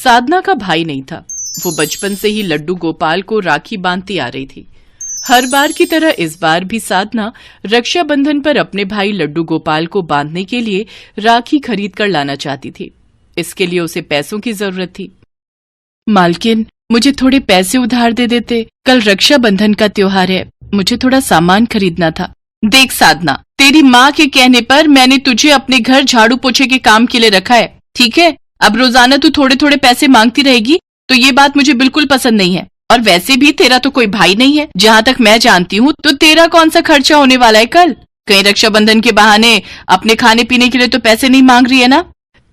साधना का भाई नहीं था। वो बचपन से ही लड्डू गोपाल को राखी बांधती आ रही थी। हर बार की तरह इस बार भी साधना रक्षाबंधन पर अपने भाई लड्डू गोपाल को बांधने के लिए राखी खरीद कर लाना चाहती थी। इसके लिए उसे पैसों की जरूरत थी। मालकिन, मुझे थोड़े पैसे उधार दे देते, कल रक्षाबंधन का त्योहार है, मुझे थोड़ा सामान खरीदना था। देख साधना, तेरी माँ के कहने पर मैंने तुझे अपने घर झाड़ू पोछे के काम के लिए रखा है, ठीक है? अब रोजाना तू थोड़े थोड़े पैसे मांगती रहेगी तो ये बात मुझे बिल्कुल पसंद नहीं है। और वैसे भी तेरा तो कोई भाई नहीं है, जहाँ तक मैं जानती हूँ, तो तेरा कौन सा खर्चा होने वाला है कल? कहीं रक्षाबंधन के बहाने अपने खाने पीने के लिए तो पैसे नहीं मांग रही है ना?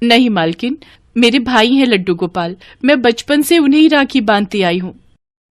नहीं मालकिन, मेरे भाई हैं लड्डू गोपाल, मैं बचपन से उन्हें ही राखी बांधती आई हूँ।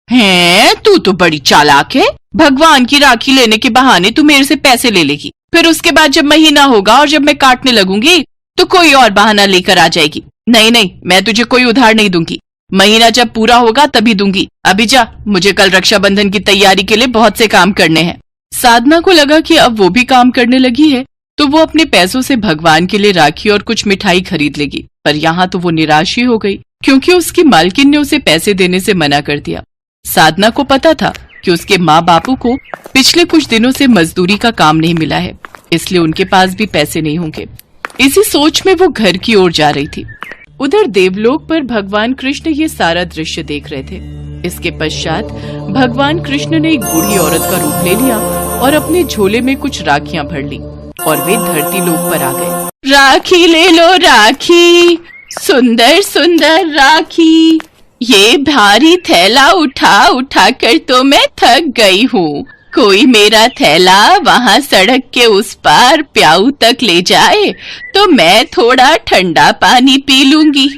हैं, तू तो बड़ी चालाक है। भगवान की राखी लेने के बहाने तू मेरे से पैसे ले लेगी, फिर उसके बाद जब महीना होगा और जब मैं काटने लगूंगी तो कोई और बहाना लेकर आ जाएगी। नहीं नहीं, मैं तुझे कोई उधार नहीं दूंगी, महीना जब पूरा होगा तभी दूंगी। अभी जा, मुझे कल रक्षाबंधन की तैयारी के लिए बहुत से काम करने हैं। साधना को लगा कि अब वो भी काम करने लगी है तो वो अपने पैसों से भगवान के लिए राखी और कुछ मिठाई खरीद लेगी। पर यहाँ तो वो निराश ही हो गई, क्योंकि उसकी मालकिन ने उसे पैसे देने से मना कर दिया। साधना को पता था कि उसके माँ बापू को पिछले कुछ दिनों से मजदूरी का काम नहीं मिला है, इसलिए उनके पास भी पैसे नहीं होंगे। इसी सोच में वो घर की ओर जा रही थी। उधर देवलोक पर भगवान कृष्ण ये सारा दृश्य देख रहे थे। इसके पश्चात भगवान कृष्ण ने एक बूढ़ी औरत का रूप ले लिया और अपने झोले में कुछ राखियां भर ली और वे धरती लोक पर आ गए। राखी ले लो राखी, सुंदर सुंदर राखी, ये भारी थैला उठा उठा कर तो मैं थक गई हूँ। कोई मेरा थैला वहाँ सड़क के उस पार प्याऊ तक ले जाए तो मैं थोड़ा ठंडा पानी पी लूंगी।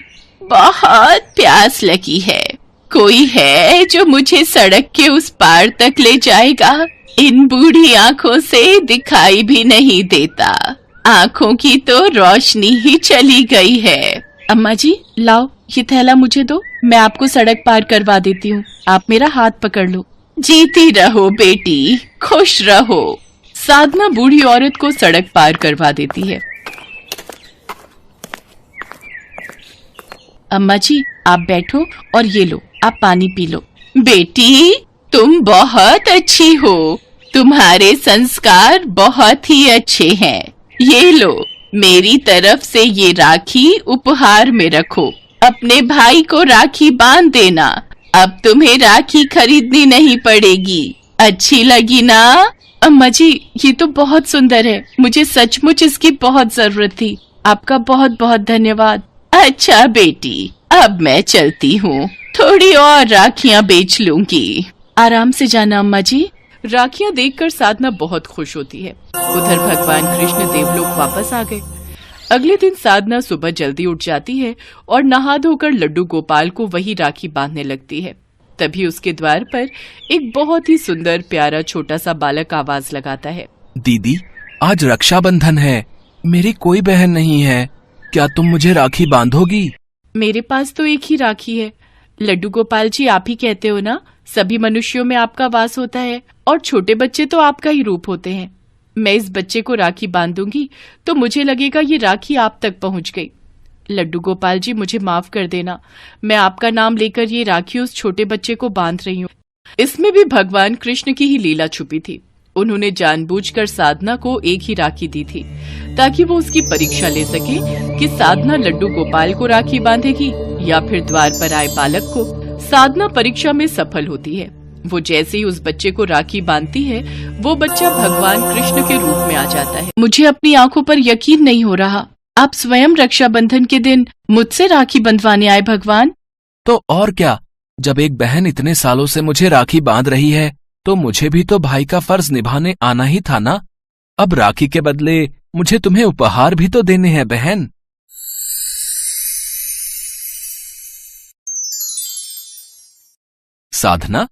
बहुत प्यास लगी है। कोई है जो मुझे सड़क के उस पार तक ले जाएगा? इन बूढ़ी आंखों से दिखाई भी नहीं देता, आंखों की तो रोशनी ही चली गई है। अम्मा जी, लाओ ये थैला मुझे दो, मैं आपको सड़क पार करवा देती हूँ। आप मेरा हाथ पकड़ लो। जीती रहो बेटी, खुश रहो। साधना बूढ़ी औरत को सड़क पार करवा देती है। अम्मा जी, आप बैठो और ये लो, आप पानी पी लो। बेटी, तुम बहुत अच्छी हो, तुम्हारे संस्कार बहुत ही अच्छे हैं। ये लो, मेरी तरफ से ये राखी उपहार में रखो। अपने भाई को राखी बांध देना। अब तुम्हें राखी खरीदनी नहीं पड़ेगी। अच्छी लगी ना? अम्मा जी, ये तो बहुत सुंदर है, मुझे सचमुच इसकी बहुत जरूरत थी। आपका बहुत बहुत धन्यवाद। अच्छा बेटी, अब मैं चलती हूँ, थोड़ी और राखियाँ बेच लूंगी। आराम से जाना अम्मा जी। राखियाँ देखकर साधना बहुत खुश होती है। उधर भगवान कृष्ण देवलोक वापस आ गए। अगले दिन साधना सुबह जल्दी उठ जाती है और नहा धोकर लड्डू गोपाल को वही राखी बांधने लगती है। तभी उसके द्वार पर एक बहुत ही सुंदर प्यारा छोटा सा बालक आवाज लगाता है। दीदी, आज रक्षाबंधन है, मेरी कोई बहन नहीं है, क्या तुम मुझे राखी बांधोगी? मेरे पास तो एक ही राखी है। लड्डू गोपाल जी, आप ही कहते हो ना, सभी मनुष्यों में आपका वास होता है और छोटे बच्चे तो आपका ही रूप होते हैं। मैं इस बच्चे को राखी बांधूंगी तो मुझे लगेगा ये राखी आप तक पहुंच गई। लड्डू गोपाल जी, मुझे माफ कर देना, मैं आपका नाम लेकर ये राखी उस छोटे बच्चे को बांध रही हूँ। इसमें भी भगवान कृष्ण की ही लीला छुपी थी। उन्होंने जानबूझकर साधना को एक ही राखी दी थी ताकि वो उसकी परीक्षा ले सके कि साधना लड्डू गोपाल को राखी बांधेगी या फिर द्वार पर आए बालक को। साधना परीक्षा में सफल होती है। वो जैसे ही उस बच्चे को राखी बांधती है, वो बच्चा भगवान कृष्ण के रूप में आ जाता है। मुझे अपनी आंखों पर यकीन नहीं हो रहा, आप स्वयं रक्षाबंधन के दिन मुझसे राखी बंधवाने आए भगवान। तो और क्या, जब एक बहन इतने सालों से मुझे राखी बांध रही है तो मुझे भी तो भाई का फर्ज निभाने आना ही था ना। अब राखी के बदले मुझे तुम्हें उपहार भी तो देने हैं बहन। साधना,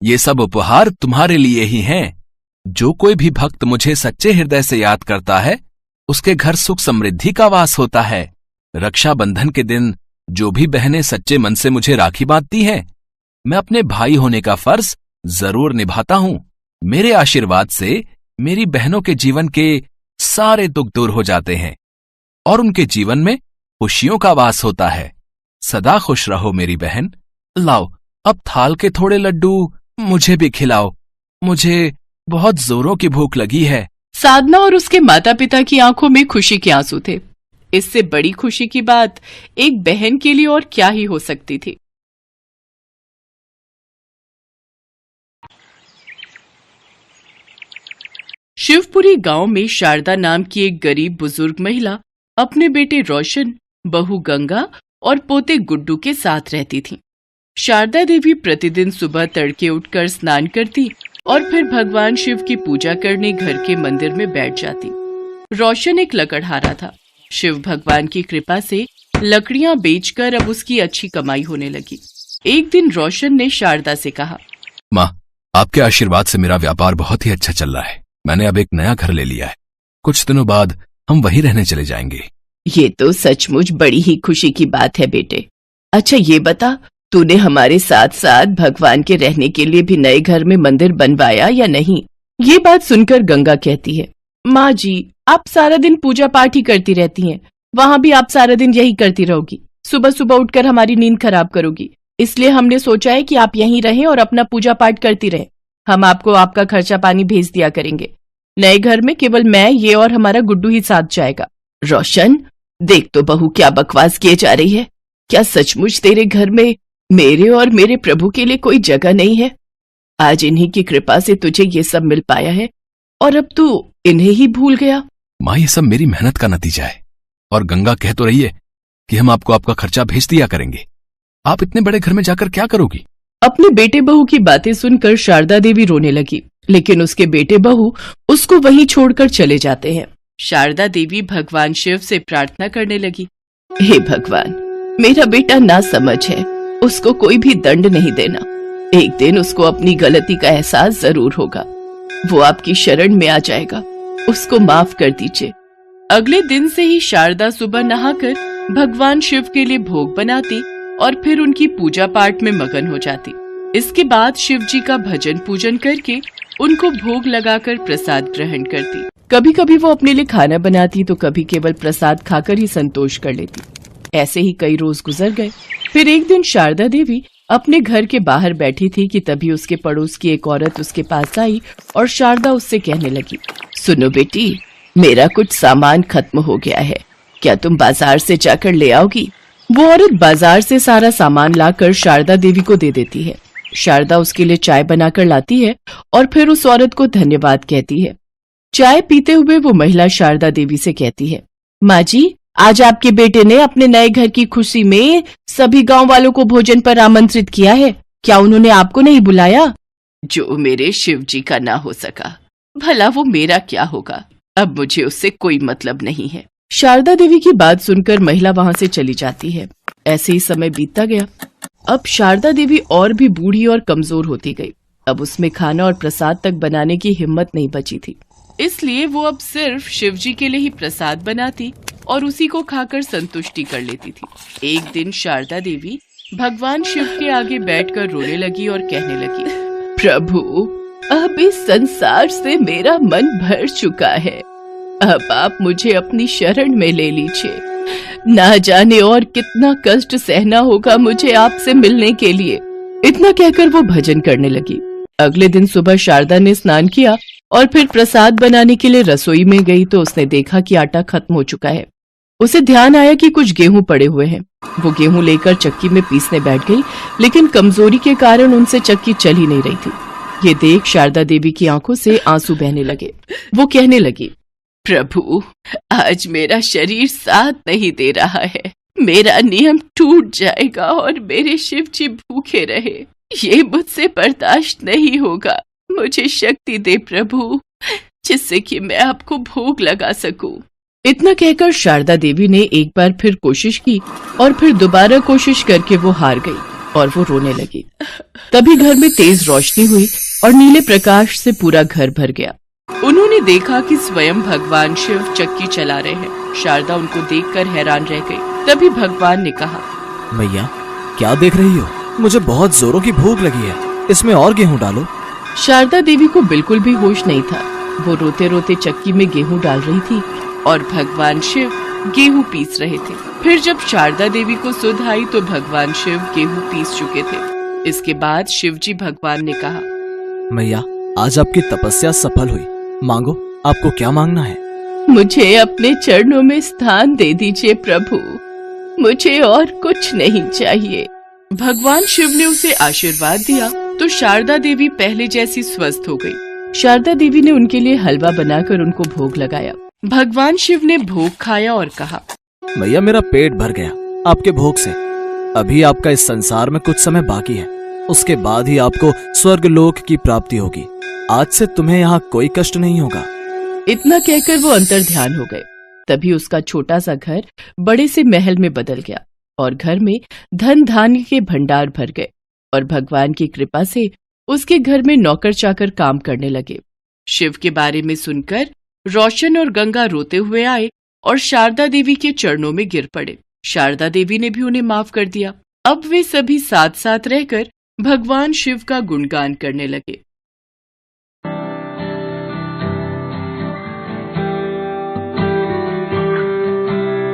ये सब उपहार तुम्हारे लिए ही हैं। जो कोई भी भक्त मुझे सच्चे हृदय से याद करता है, उसके घर सुख समृद्धि का वास होता है। रक्षाबंधन के दिन जो भी बहनें सच्चे मन से मुझे राखी बांधती हैं, मैं अपने भाई होने का फर्ज जरूर निभाता हूं। मेरे आशीर्वाद से मेरी बहनों के जीवन के सारे दुख दूर हो जाते हैं और उनके जीवन में खुशियों का वास होता है। सदा खुश रहो मेरी बहन। लाओ अब थाल के थोड़े लड्डू मुझे भी खिलाओ, मुझे बहुत जोरों की भूख लगी है। साधना और उसके माता पिता की आंखों में खुशी के आंसू थे। इससे बड़ी खुशी की बात एक बहन के लिए और क्या ही हो सकती थी। शिवपुरी गांव में शारदा नाम की एक गरीब बुजुर्ग महिला अपने बेटे रोशन, बहू गंगा और पोते गुड्डू के साथ रहती थी। शारदा देवी प्रतिदिन सुबह तड़के उठकर स्नान करती और फिर भगवान शिव की पूजा करने घर के मंदिर में बैठ जाती। रोशन एक लकड़हारा था। शिव भगवान की कृपा से लकड़ियां बेचकर अब उसकी अच्छी कमाई होने लगी। एक दिन रोशन ने शारदा से कहा, माँ, आपके आशीर्वाद से मेरा व्यापार बहुत ही अच्छा चल रहा है। मैंने अब एक नया घर ले लिया है। कुछ दिनों बाद हम वहीं रहने चले जाएंगे। ये तो सचमुच बड़ी ही खुशी की बात है बेटे। अच्छा ये बता, तूने हमारे साथ साथ भगवान के रहने के लिए भी नए घर में मंदिर बनवाया या नहीं? ये बात सुनकर गंगा कहती है, माँ जी, आप सारा दिन पूजा पाठ ही करती रहती हैं। वहाँ भी आप सारा दिन यही करती रहोगी। सुबह सुबह उठकर हमारी नींद खराब करोगी। इसलिए हमने सोचा है कि आप यहीं रहें और अपना पूजा पाठ करती रहें। हम आपको आपका खर्चा पानी भेज दिया करेंगे। नए घर में केवल मैं, ये और हमारा गुड्डू ही साथ जाएगा। रोशन, देख तो बहू क्या बकवास किए जा रही है। क्या सचमुच तेरे घर में मेरे और मेरे प्रभु के लिए कोई जगह नहीं है? आज इन्हीं की कृपा से तुझे ये सब मिल पाया है और अब तू इन्हें ही भूल गया। माँ, ये सब मेरी मेहनत का नतीजा है। और गंगा कह तो रही है कि हम आपको आपका खर्चा भेज दिया करेंगे। आप इतने बड़े घर में जाकर क्या करोगी? अपने बेटे बहू की बातें सुनकर शारदा देवी रोने लगी, लेकिन उसके बेटे बहू उसको वहीं छोड़कर चले जाते हैं। शारदा देवी भगवान शिव से प्रार्थना करने लगी, हे भगवान, मेरा बेटा नासमझ है, उसको कोई भी दंड नहीं देना। एक दिन उसको अपनी गलती का एहसास जरूर होगा। वो आपकी शरण में आ जाएगा। उसको माफ कर दीजिए। अगले दिन से ही शारदा सुबह नहाकर भगवान शिव के लिए भोग बनाती और फिर उनकी पूजा पाठ में मगन हो जाती। इसके बाद शिव जी का भजन पूजन करके उनको भोग लगाकर प्रसाद ग्रहण करती। कभी कभी वो अपने लिए खाना बनाती तो कभी केवल प्रसाद खाकर ही संतोष कर लेती। ऐसे ही कई रोज गुजर गए। फिर एक दिन शारदा देवी अपने घर के बाहर बैठी थी कि तभी उसके पड़ोस की एक औरत उसके पास आई और शारदा उससे कहने लगी, सुनो बेटी, मेरा कुछ सामान खत्म हो गया है, क्या तुम बाजार से जाकर ले आओगी? वो औरत बाजार से सारा सामान लाकर शारदा देवी को दे देती है। शारदा उसके लिए चाय बनाकर लाती है और फिर उस औरत को धन्यवाद कहती है। चाय पीते हुए वो महिला शारदा देवी से कहती है, माँ जी, आज आपके बेटे ने अपने नए घर की खुशी में सभी गांव वालों को भोजन पर आमंत्रित किया है। क्या उन्होंने आपको नहीं बुलाया? जो मेरे शिव जी का ना हो सका, भला वो मेरा क्या होगा? अब मुझे उससे कोई मतलब नहीं है। शारदा देवी की बात सुनकर महिला वहां से चली जाती है। ऐसे ही समय बीतता गया। अब शारदा देवी और भी बूढ़ी और कमजोर होती गई। अब उसमें खाना और प्रसाद तक बनाने की हिम्मत नहीं बची थी। इसलिए वो अब सिर्फ शिव जी के लिए ही प्रसाद बनाती और उसी को खाकर संतुष्टि कर लेती थी। एक दिन शारदा देवी भगवान शिव के आगे बैठकर रोने लगी और कहने लगी, प्रभु, अब इस संसार से मेरा मन भर चुका है। अब आप मुझे अपनी शरण में ले लीजिए। ना जाने और कितना कष्ट सहना होगा मुझे आपसे मिलने के लिए। इतना कहकर वो भजन करने लगी। अगले दिन सुबह शारदा ने स्नान किया और फिर प्रसाद बनाने के लिए रसोई में गई तो उसने देखा कि आटा खत्म हो चुका है। उसे ध्यान आया कि कुछ गेहूं पड़े हुए हैं। वो गेहूं लेकर चक्की में पीसने बैठ गई, लेकिन कमजोरी के कारण उनसे चक्की चल ही नहीं रही थी। ये देख शारदा देवी की आंखों से आंसू बहने लगे। वो कहने लगी, प्रभु, आज मेरा शरीर साथ नहीं दे रहा है। मेरा नियम टूट जाएगा और मेरे शिव जी भूखे रहे। ये मुझसे बर्दाश्त नहीं होगा। मुझे शक्ति दे प्रभु, जिससे कि मैं आपको भोग लगा सकूं। इतना कहकर शारदा देवी ने एक बार फिर कोशिश की और फिर दोबारा कोशिश करके वो हार गई और वो रोने लगी। तभी घर में तेज रोशनी हुई और नीले प्रकाश से पूरा घर भर गया। उन्होंने देखा कि स्वयं भगवान शिव चक्की चला रहे हैं। शारदा उनको देखकर हैरान रह गई। तभी भगवान ने कहा, मैया, क्या देख रही हो? मुझे बहुत जोरों की भूख लगी है, इसमें और गेहूं डालो। शारदा देवी को बिल्कुल भी होश नहीं था। वो रोते रोते चक्की में गेहूं डाल रही थी और भगवान शिव गेहूं पीस रहे थे। फिर जब शारदा देवी को सुध आई तो भगवान शिव गेहूं पीस चुके थे। इसके बाद शिवजी भगवान ने कहा, मैया, आज आपकी तपस्या सफल हुई। मांगो, आपको क्या मांगना है? मुझे अपने चरणों में स्थान दे दीजिए प्रभु, मुझे और कुछ नहीं चाहिए। भगवान शिव ने उसे आशीर्वाद दिया तो शारदा देवी पहले जैसी स्वस्थ हो गई। शारदा देवी ने उनके लिए हलवा बनाकर उनको भोग लगाया। भगवान शिव ने भोग खाया और कहा, मैया, मेरा पेट भर गया आपके भोग से। अभी आपका इस संसार में कुछ समय बाकी है, उसके बाद ही आपको स्वर्ग लोक की प्राप्ति होगी। आज से तुम्हें यहाँ कोई कष्ट नहीं होगा। इतना कहकर वो अंतर ध्यान हो गए। तभी उसका छोटा सा घर बड़े से महल में बदल गया और घर में धन धान्य के भंडार भर गए और भगवान की कृपा से उसके घर में नौकर चाकर काम करने लगे। शिव के बारे में सुनकर रोशन और गंगा रोते हुए आए और शारदा देवी के चरणों में गिर पड़े। शारदा देवी ने भी उन्हें माफ कर दिया। अब वे सभी साथ साथ रहकर भगवान शिव का गुणगान करने लगे।